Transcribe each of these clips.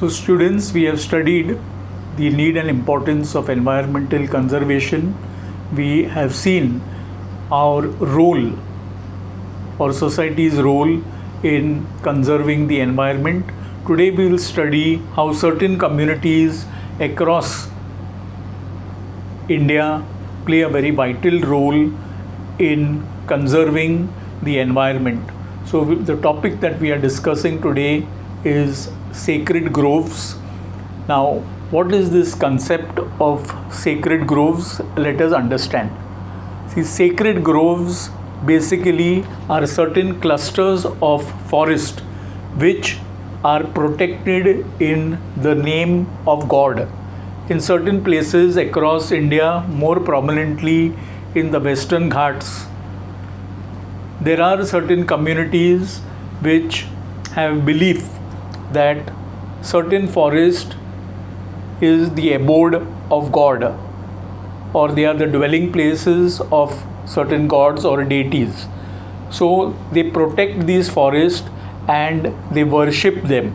So students, we have studied the need and importance of environmental conservation. We have seen our role or society's role in conserving the environment. Today we will study how certain communities across India play a very vital role in conserving the environment. So the topic that we are discussing today is sacred groves. Now, what is this concept of sacred groves? Let us understand. See, sacred groves basically are certain clusters of forest which are protected in the name of God. In certain places across India, more prominently in the Western Ghats, there are certain communities which have belief that certain forest is the abode of God, or they are the dwelling places of certain gods or deities. So they protect these forests and they worship them.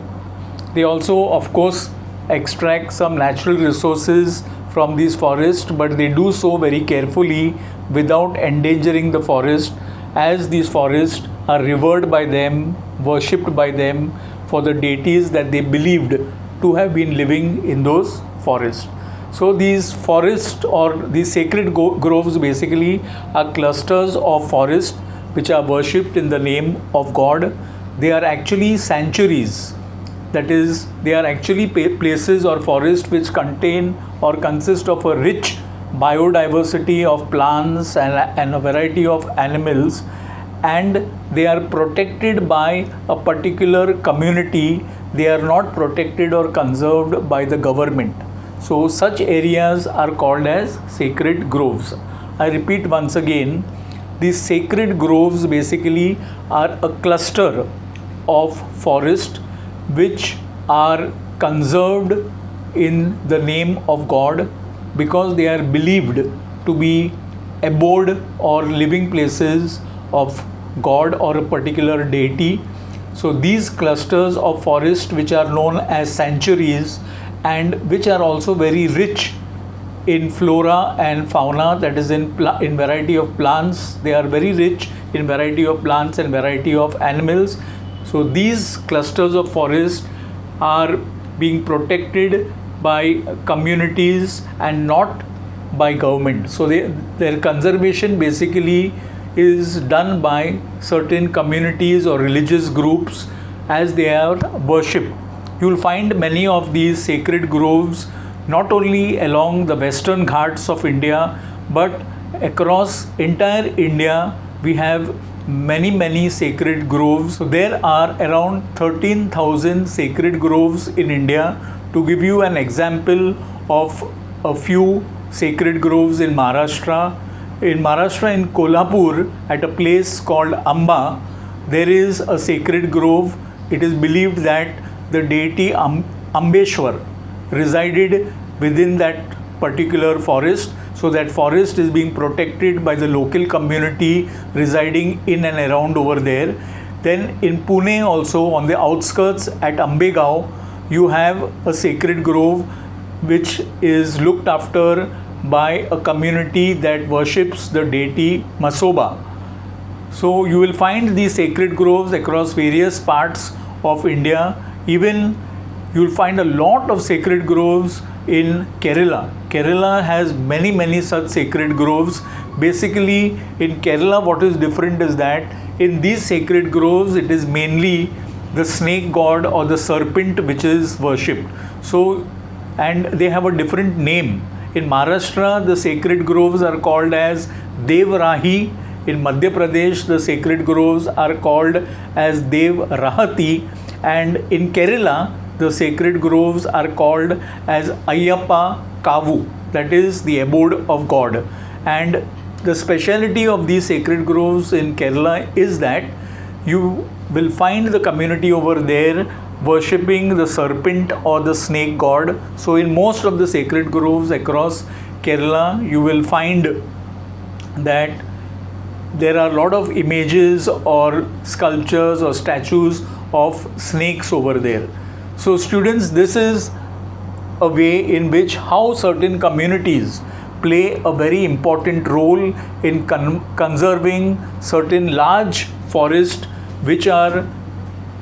They also, of course, extract some natural resources from these forests, but they do so very carefully without endangering the forest, as these forests are revered by them, worshipped by them for the deities that they believed to have been living in those forests. So these forests or these sacred groves basically are clusters of forest which are worshipped in the name of God. They are actually sanctuaries. That is, they are actually places or forests which contain or consist of a rich biodiversity of plants and a variety of animals, and they are protected by a particular community. They are not protected or conserved by the government. So such areas are called as sacred groves. I repeat once again, these sacred groves basically are a cluster of forest which are conserved in the name of God because they are believed to be abode or living places of God or a particular deity. So these clusters of forest which are known as sanctuaries and which are also very rich in flora and fauna, that is in variety of plants. They are very rich in variety of plants and variety of animals. So these clusters of forest are being protected by communities and not by government. So their conservation basically is done by certain communities or religious groups as they are worshipped. You will find many of these sacred groves not only along the Western Ghats of India, but across entire India we have many sacred groves. So there are around 13,000 sacred groves in India. To give you an example of a few sacred groves in Maharashtra, in Kolhapur, at a place called Amba, there is a sacred grove. It is believed that the deity Ambeshwar resided within that particular forest. So that forest is being protected by the local community residing in and around over there. Then in Pune also, on the outskirts at Ambegaon, you have a sacred grove which is looked after by a community that worships the deity Masoba. So you will find these sacred groves across various parts of India. Even you will find a lot of sacred groves in Kerala. Kerala has many such sacred groves. Basically in Kerala, what is different is that in these sacred groves it is mainly the snake god or the serpent which is worshipped. So, and they have a different name. In Maharashtra, the sacred groves are called as Devrahi. In Madhya Pradesh, the sacred groves are called as Devrahati. And in Kerala, the sacred groves are called as Ayyappa Kavu, that is the abode of God. And the speciality of these sacred groves in Kerala is that you will find the community over there worshipping the serpent or the snake god. So in most of the sacred groves across Kerala, you will find that there are a lot of images or sculptures or statues of snakes over there. So students, this is a way in which how certain communities play a very important role in conserving certain large forests which are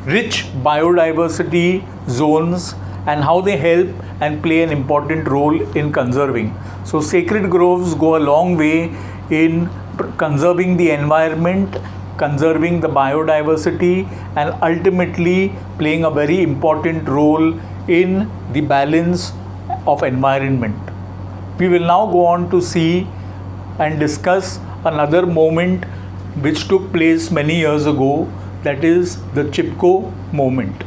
rich biodiversity zones, and how they help and play an important role in conserving. So sacred groves go a long way in conserving the environment, conserving the biodiversity, and ultimately playing a very important role in the balance of environment. We will now go on to see and discuss another moment which took place many years ago, that is the Chipko moment.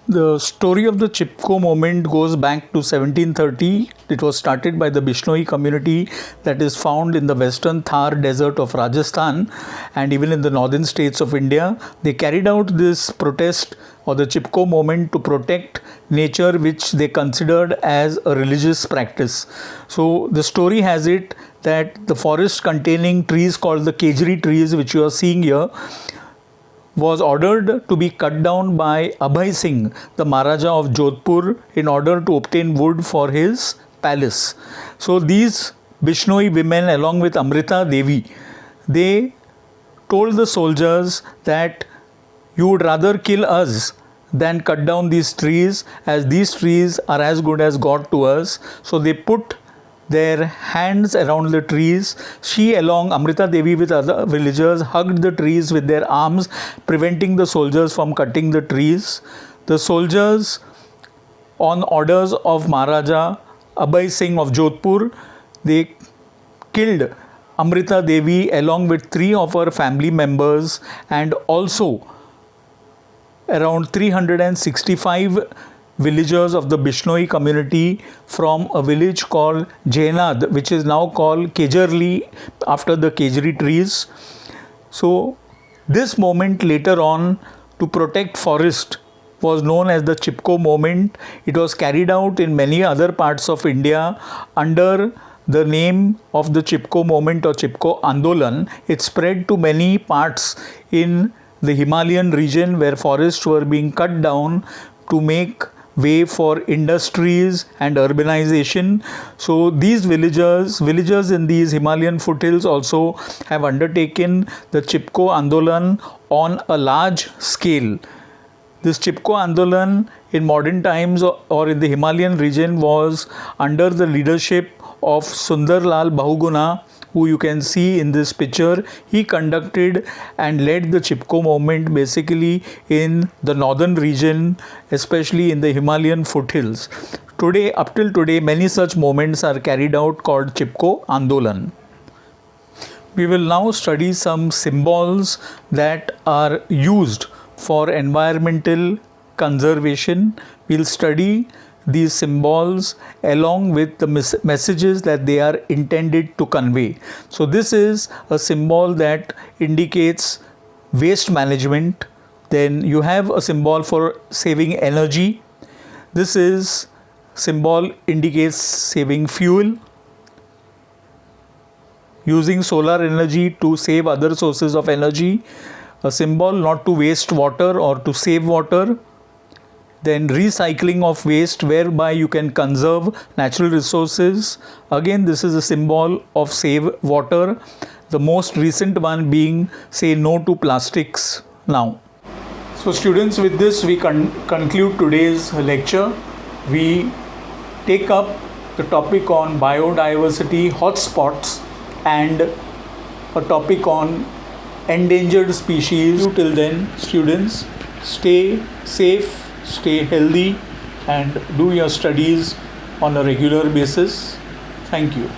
The story of the Chipko movement goes back to 1730. It was started by the Bishnoi community that is found in the western Thar desert of Rajasthan and even in the northern states of India. They carried out this protest or the Chipko movement to protect nature, which they considered as a religious practice. So the story has it that the forest containing trees called the Kejri trees, which you are seeing here, was ordered to be cut down by Abhay Singh, the Maharaja of Jodhpur, in order to obtain wood for his palace. So these Bishnoi women, along with Amrita Devi, they told the soldiers that you would rather kill us than cut down these trees, as these trees are as good as God to us. So they put their hands around the trees. She, along Amrita Devi with other villagers, hugged the trees with their arms, preventing the soldiers from cutting the trees. The soldiers, on orders of Maharaja Abhay Singh of Jodhpur, they killed Amrita Devi along with 3 of her family members and also around 365 villagers of the Bishnoi community from a village called Jainad, which is now called Kejarli after the Kejri trees. So this moment later on to protect forest was known as the Chipko movement. It was carried out in many other parts of India under the name of the Chipko movement or Chipko Andolan. It spread to many parts in the Himalayan region where forests were being cut down to make way for industries and urbanization. So these villagers in these Himalayan foothills also have undertaken the Chipko Andolan on a large scale. This Chipko Andolan in modern times or in the Himalayan region was under the leadership of Sundarlal Bahuguna, who you can see in this picture. He conducted and led the Chipko movement basically in the northern region, especially in the Himalayan foothills. Today, up till today, many such movements are carried out called Chipko Andolan. We will now study some symbols that are used for environmental conservation. We'll study these symbols along with the messages that they are intended to convey. So this is a symbol that indicates waste management. Then you have a symbol for saving energy. This is symbol indicates saving fuel, using solar energy to save other sources of energy. A symbol not to waste water or to save water. Then recycling of waste, whereby you can conserve natural resources. Again, this is a symbol of save water. The most recent one being say no to plastics now. So students, with this we conclude today's lecture. We take up the topic on biodiversity hotspots and a topic on endangered species. Till then, students, stay safe, stay healthy and do your studies on a regular basis. Thank you.